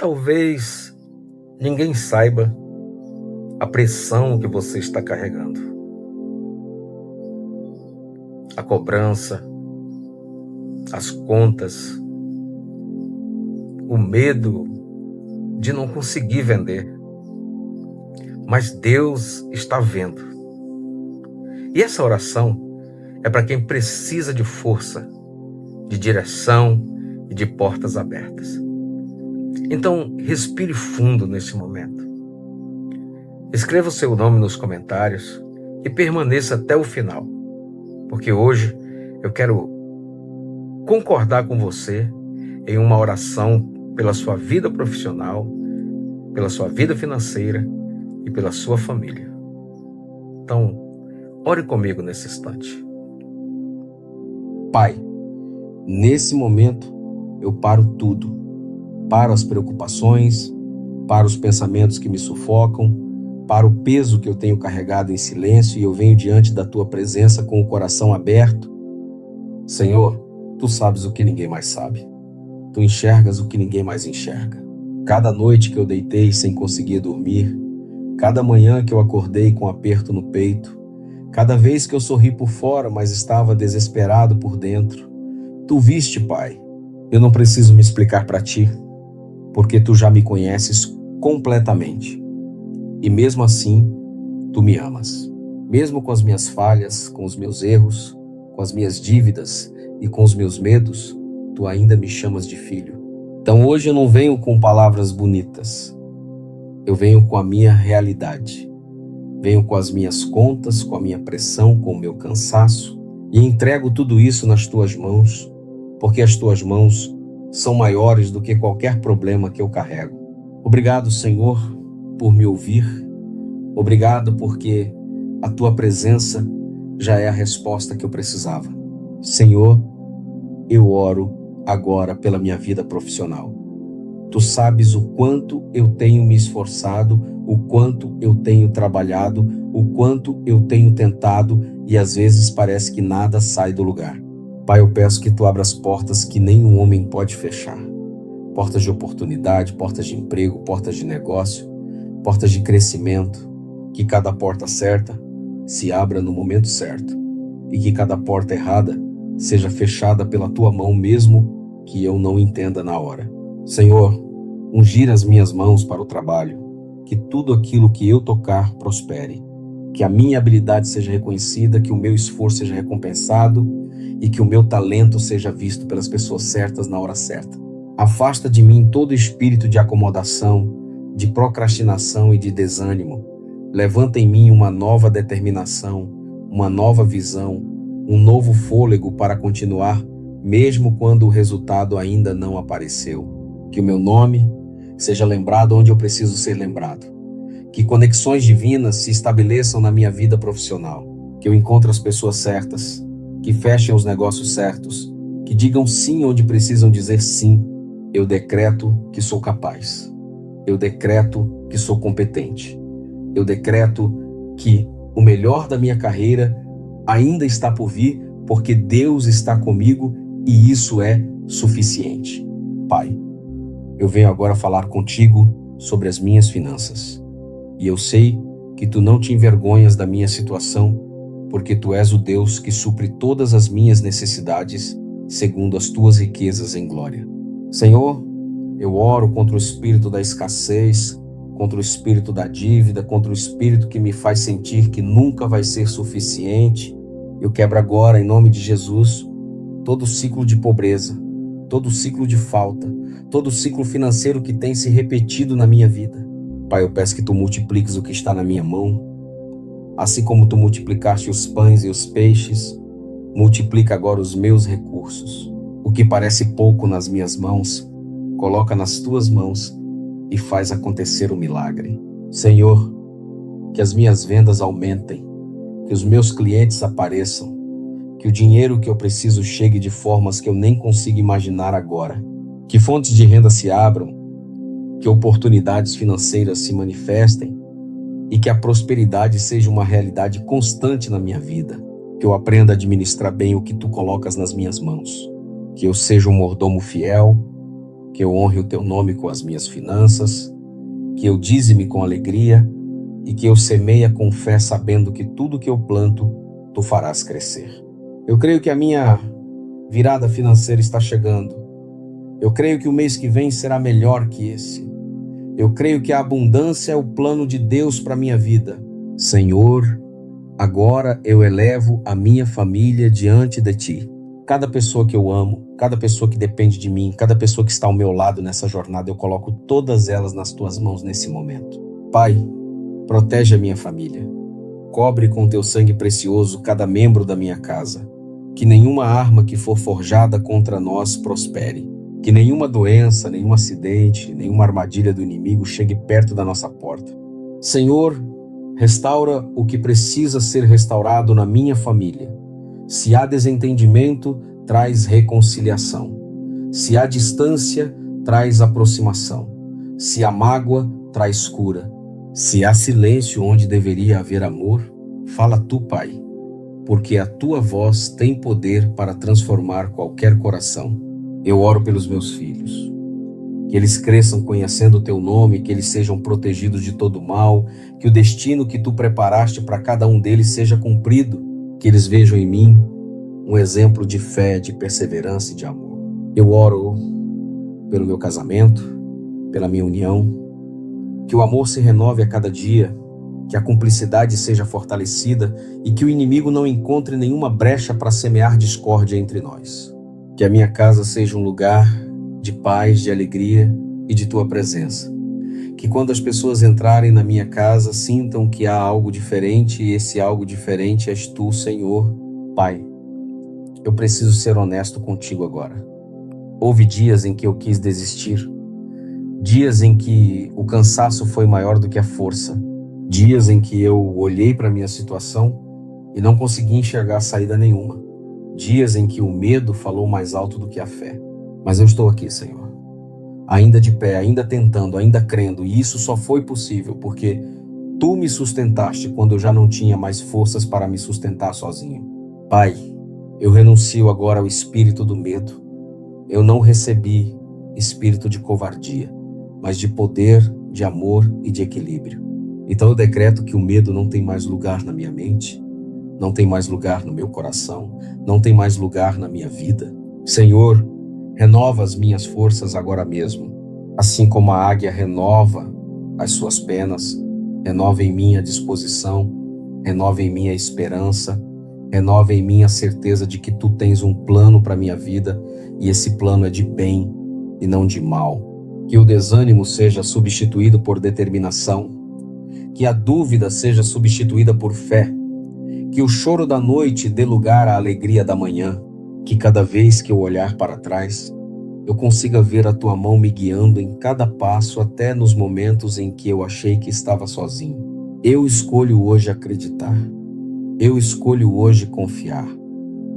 Talvez ninguém saiba a pressão que você está carregando, a cobrança, as contas, o medo de não conseguir vender. Mas Deus está vendo. E essa oração é para quem precisa de força, de direção e de portas abertas. Então, respire fundo nesse momento. Escreva o seu nome nos comentários e permaneça até o final, porque hoje eu quero concordar com você em uma oração pela sua vida profissional, pela sua vida financeira e pela sua família. Então, ore comigo nesse instante. Pai, nesse momento eu paro tudo. Paro as preocupações, paro os pensamentos que me sufocam, paro o peso que eu tenho carregado em silêncio e eu venho diante da Tua presença com o coração aberto. Senhor, Tu sabes o que ninguém mais sabe. Tu enxergas o que ninguém mais enxerga. Cada noite que eu deitei sem conseguir dormir, cada manhã que eu acordei com um aperto no peito, cada vez que eu sorri por fora, mas estava desesperado por dentro, Tu viste, Pai. Eu não preciso me explicar para Ti, porque Tu já me conheces completamente. E mesmo assim, Tu me amas. Mesmo com as minhas falhas, com os meus erros, com as minhas dívidas e com os meus medos, Tu ainda me chamas de filho. Então hoje eu não venho com palavras bonitas. Eu venho com a minha realidade. Venho com as minhas contas, com a minha pressão, com o meu cansaço e entrego tudo isso nas Tuas mãos, porque as Tuas mãos são maiores do que qualquer problema que eu carrego. Obrigado, Senhor, por me ouvir. Obrigado porque a Tua presença já é a resposta que eu precisava. Senhor, eu oro agora pela minha vida profissional. Tu sabes o quanto eu tenho me esforçado, o quanto eu tenho trabalhado, o quanto eu tenho tentado e às vezes parece que nada sai do lugar. Pai, eu peço que Tu abra as portas que nenhum homem pode fechar. Portas de oportunidade, portas de emprego, portas de negócio, portas de crescimento. Que cada porta certa se abra no momento certo e que cada porta errada seja fechada pela Tua mão mesmo que eu não entenda na hora. Senhor, ungir as minhas mãos para o trabalho, que tudo aquilo que eu tocar prospere, que a minha habilidade seja reconhecida, que o meu esforço seja recompensado e que o meu talento seja visto pelas pessoas certas na hora certa. Afasta de mim todo espírito de acomodação, de procrastinação e de desânimo. Levanta em mim uma nova determinação, uma nova visão, um novo fôlego para continuar, mesmo quando o resultado ainda não apareceu. Que o meu nome seja lembrado onde eu preciso ser lembrado. Que conexões divinas se estabeleçam na minha vida profissional. Que eu encontre as pessoas certas, que fechem os negócios certos, que digam sim onde precisam dizer sim. Eu decreto que sou capaz. Eu decreto que sou competente. Eu decreto que o melhor da minha carreira ainda está por vir, porque Deus está comigo e isso é suficiente. Pai, eu venho agora falar contigo sobre as minhas finanças. E eu sei que Tu não te envergonhas da minha situação, porque Tu és o Deus que supre todas as minhas necessidades segundo as Tuas riquezas em glória. Senhor, eu oro contra o espírito da escassez, contra o espírito da dívida, contra o espírito que me faz sentir que nunca vai ser suficiente. Eu quebro agora, em nome de Jesus, todo ciclo de pobreza, todo ciclo de falta, todo ciclo financeiro que tem se repetido na minha vida. Pai, eu peço que Tu multipliques o que está na minha mão, assim como Tu multiplicaste os pães e os peixes, multiplica agora os meus recursos. O que parece pouco nas minhas mãos, coloca nas Tuas mãos e faz acontecer o milagre. Senhor, que as minhas vendas aumentem, que os meus clientes apareçam, que o dinheiro que eu preciso chegue de formas que eu nem consigo imaginar agora, que fontes de renda se abram, que oportunidades financeiras se manifestem e que a prosperidade seja uma realidade constante na minha vida, que eu aprenda a administrar bem o que Tu colocas nas minhas mãos, que eu seja um mordomo fiel, que eu honre o teu nome com as minhas finanças, que eu dizime com alegria e que eu semeia com fé, sabendo que tudo que eu planto, tu farás crescer. Eu creio que a minha virada financeira está chegando. Eu creio que o mês que vem será melhor que esse. Eu creio que a abundância é o plano de Deus para a minha vida. Senhor, agora eu elevo a minha família diante de ti. Cada pessoa que eu amo, cada pessoa que depende de mim, cada pessoa que está ao meu lado nessa jornada, eu coloco todas elas nas tuas mãos nesse momento. Pai, protege a minha família. Cobre com teu sangue precioso cada membro da minha casa. Que nenhuma arma que for forjada contra nós prospere. Que nenhuma doença, nenhum acidente, nenhuma armadilha do inimigo chegue perto da nossa porta. Senhor, restaura o que precisa ser restaurado na minha família. Se há desentendimento, traz reconciliação. Se há distância, traz aproximação. Se há mágoa, traz cura. Se há silêncio onde deveria haver amor, fala tu, Pai, porque a tua voz tem poder para transformar qualquer coração. Eu oro pelos meus filhos, que eles cresçam conhecendo o teu nome, que eles sejam protegidos de todo mal, que o destino que tu preparaste para cada um deles seja cumprido, que eles vejam em mim um exemplo de fé, de perseverança e de amor. Eu oro pelo meu casamento, pela minha união, que o amor se renove a cada dia, que a cumplicidade seja fortalecida e que o inimigo não encontre nenhuma brecha para semear discórdia entre nós. Que a minha casa seja um lugar de paz, de alegria e de tua presença. Que quando as pessoas entrarem na minha casa, sintam que há algo diferente e esse algo diferente és tu, Senhor. Pai, eu preciso ser honesto contigo agora. Houve dias em que eu quis desistir, dias em que o cansaço foi maior do que a força, dias em que eu olhei para a minha situação e não consegui enxergar saída nenhuma. Dias em que o medo falou mais alto do que a fé. Mas eu estou aqui, Senhor. Ainda de pé, ainda tentando, ainda crendo. E isso só foi possível porque tu me sustentaste quando eu já não tinha mais forças para me sustentar sozinho. Pai, eu renuncio agora ao espírito do medo. Eu não recebi espírito de covardia, mas de poder, de amor e de equilíbrio. Então eu decreto que o medo não tem mais lugar na minha mente, não tem mais lugar no meu coração, não tem mais lugar na minha vida. Senhor, renova as minhas forças agora mesmo. Assim como a águia renova as suas penas, renova em mim a disposição, renova em mim a esperança, renova em mim a certeza de que tu tens um plano para a minha vida e esse plano é de bem e não de mal. Que o desânimo seja substituído por determinação, que a dúvida seja substituída por fé, que o choro da noite dê lugar à alegria da manhã, que cada vez que eu olhar para trás, eu consiga ver a tua mão me guiando em cada passo, até nos momentos em que eu achei que estava sozinho. Eu escolho hoje acreditar, eu escolho hoje confiar,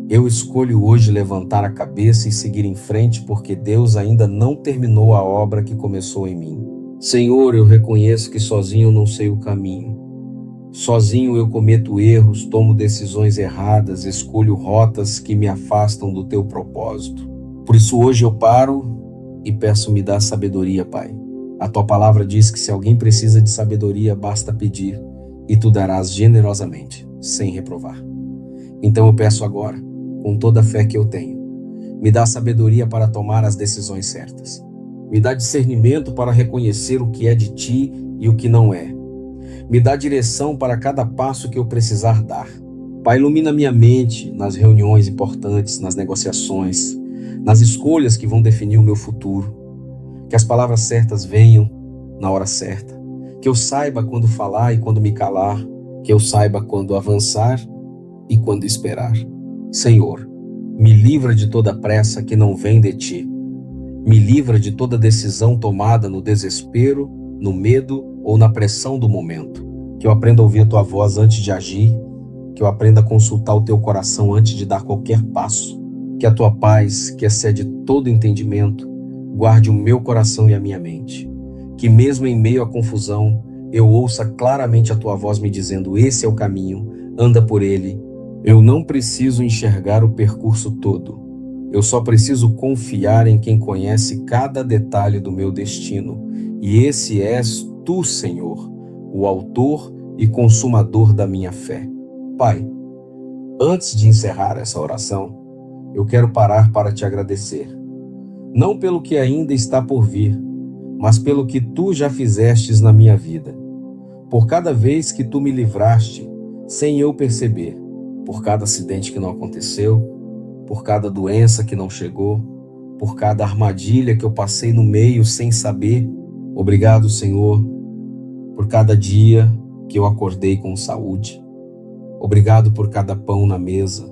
eu escolho hoje levantar a cabeça e seguir em frente, porque Deus ainda não terminou a obra que começou em mim. Senhor, eu reconheço que sozinho eu não sei o caminho. Sozinho eu cometo erros, tomo decisões erradas, escolho rotas que me afastam do teu propósito. Por isso hoje eu paro e peço me dá sabedoria, Pai. A tua palavra diz que se alguém precisa de sabedoria, basta pedir e tu darás generosamente, sem reprovar. Então eu peço agora, com toda a fé que eu tenho, me dá sabedoria para tomar as decisões certas. Me dá discernimento para reconhecer o que é de ti e o que não é. Me dá direção para cada passo que eu precisar dar. Pai, ilumina minha mente nas reuniões importantes, nas negociações, nas escolhas que vão definir o meu futuro. Que as palavras certas venham na hora certa. Que eu saiba quando falar e quando me calar. Que eu saiba quando avançar e quando esperar. Senhor, me livra de toda pressa que não vem de ti. Me livra de toda decisão tomada no desespero, no medo ou na pressão do momento. Que eu aprenda a ouvir a tua voz antes de agir, que eu aprenda a consultar o teu coração antes de dar qualquer passo. Que a tua paz, que excede todo entendimento, guarde o meu coração e a minha mente. Que mesmo em meio à confusão, eu ouça claramente a tua voz me dizendo: esse é o caminho, anda por ele. Eu não preciso enxergar o percurso todo. Eu só preciso confiar em quem conhece cada detalhe do meu destino. E esse és tu, Senhor, o autor e consumador da minha fé. Pai, antes de encerrar essa oração, eu quero parar para te agradecer. Não pelo que ainda está por vir, mas pelo que tu já fizestes na minha vida. Por cada vez que tu me livraste, sem eu perceber, por cada acidente que não aconteceu, por cada doença que não chegou, por cada armadilha que eu passei no meio sem saber. Obrigado, Senhor, por cada dia que eu acordei com saúde. Obrigado por cada pão na mesa,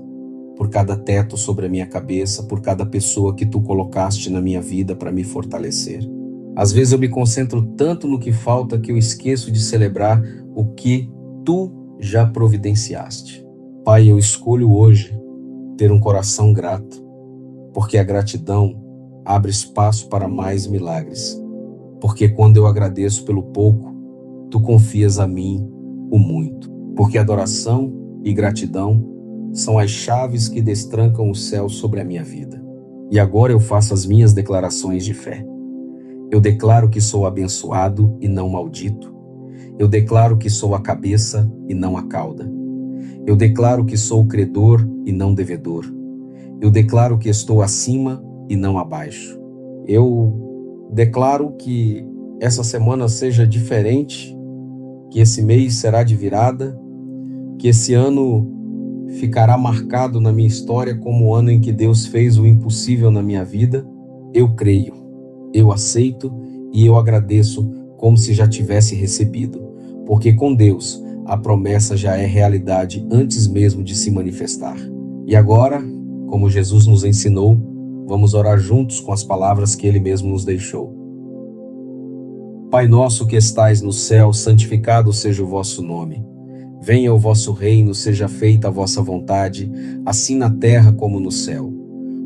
por cada teto sobre a minha cabeça, por cada pessoa que tu colocaste na minha vida para me fortalecer. Às vezes eu me concentro tanto no que falta que eu esqueço de celebrar o que tu já providenciaste. Pai, eu escolho hoje ter um coração grato, porque a gratidão abre espaço para mais milagres. Porque quando eu agradeço pelo pouco, tu confias a mim o muito. Porque adoração e gratidão são as chaves que destrancam o céu sobre a minha vida. E agora eu faço as minhas declarações de fé. Eu declaro que sou abençoado e não maldito. Eu declaro que sou a cabeça e não a cauda. Eu declaro que sou credor e não devedor. Eu declaro que estou acima e não abaixo. Eu declaro que essa semana seja diferente, que esse mês será de virada, que esse ano ficará marcado na minha história como o ano em que Deus fez o impossível na minha vida. Eu creio, eu aceito e eu agradeço como se já tivesse recebido, porque com Deus a promessa já é realidade antes mesmo de se manifestar. E agora, como Jesus nos ensinou, vamos orar juntos com as palavras que Ele mesmo nos deixou. Pai nosso que estais no céu, santificado seja o vosso nome. Venha o vosso reino, seja feita a vossa vontade, assim na terra como no céu.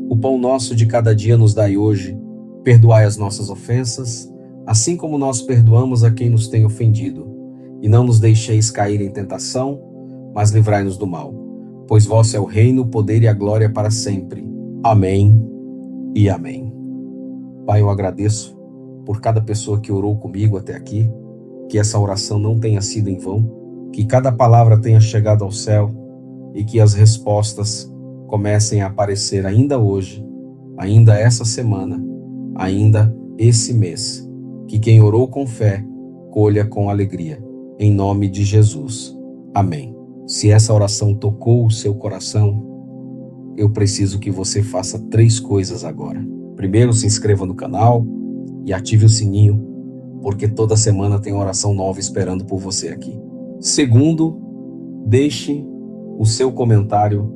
O pão nosso de cada dia nos dai hoje. Perdoai as nossas ofensas, assim como nós perdoamos a quem nos tem ofendido. E não nos deixeis cair em tentação, mas livrai-nos do mal. Pois vosso é o reino, o poder e a glória para sempre. Amém e amém. Pai, eu agradeço por cada pessoa que orou comigo até aqui, que essa oração não tenha sido em vão, que cada palavra tenha chegado ao céu e que as respostas comecem a aparecer ainda hoje, ainda essa semana, ainda esse mês. Que quem orou com fé, colha com alegria. Em nome de Jesus. Amém. Se essa oração tocou o seu coração, eu preciso que você faça 3 coisas agora. Primeiro, se inscreva no canal e ative o sininho, porque toda semana tem oração nova esperando por você aqui. Segundo, deixe o seu comentário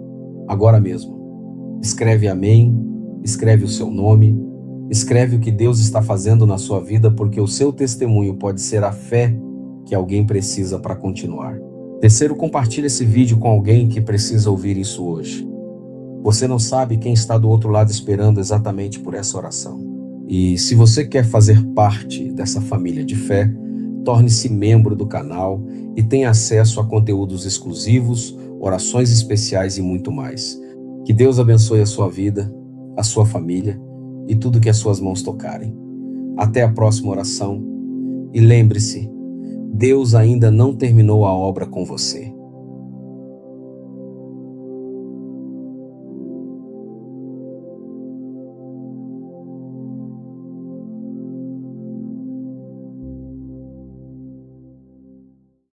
agora mesmo. Escreve amém, escreve o seu nome, escreve o que Deus está fazendo na sua vida, porque o seu testemunho pode ser a fé que alguém precisa para continuar. Terceiro, compartilhe esse vídeo com alguém que precisa ouvir isso hoje. Você não sabe quem está do outro lado esperando exatamente por essa oração. E se você quer fazer parte dessa família de fé, torne-se membro do canal e tenha acesso a conteúdos exclusivos, orações especiais e muito mais. Que Deus abençoe a sua vida, a sua família e tudo que as suas mãos tocarem. Até a próxima oração e lembre-se, Deus ainda não terminou a obra com você.